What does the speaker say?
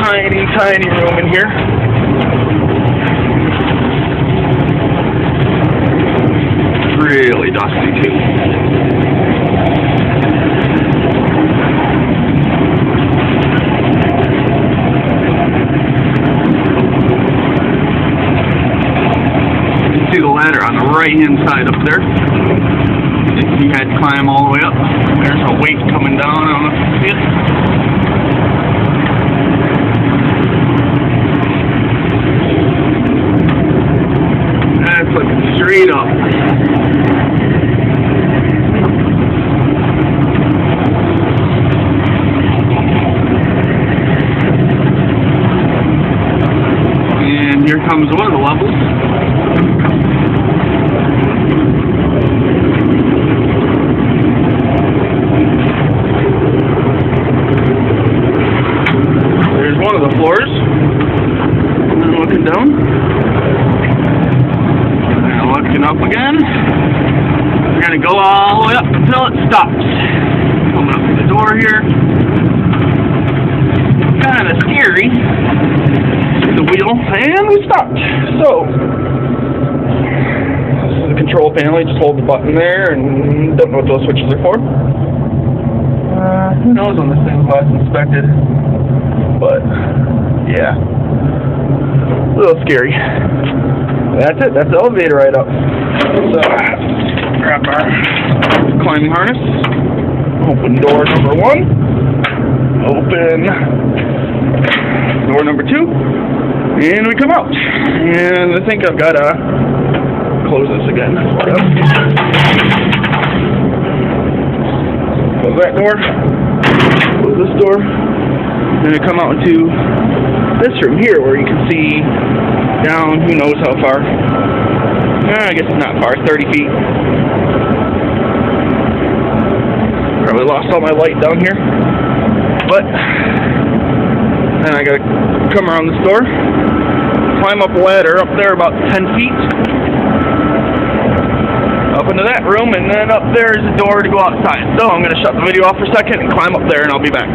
tiny, tiny room in here. Really dusty too. You can see the ladder on the right-hand side up there. If you had to climb all the way up, there's a weight coming down. I don't know if you see it. That's looking straight up. And here comes one of the levels. There's one of the floors. And looking down. And looking up again. We're going to go all the way up until it stops. Coming up to the door here. Kind of scary. The wheel, and we stopped. So, this is the control panel. You just hold the button there, and don't know what those switches are for. Who knows when this thing's last inspected? But, yeah. A little scary. That's it. That's the elevator right up. So, grab our climbing harness. Open door number 1. Open door number 2. And we come out. And I think I've got to close this again. Close that door. Close this door. And I come out into this room here where you can see down who knows how far. I guess it's not far, 30 feet. Probably lost all my light down here. But then I gotta come around this door, climb up a ladder up there about 10 feet, up into that room, and then up there is a door to go outside. So I'm gonna shut the video off for a second and climb up there, and I'll be back.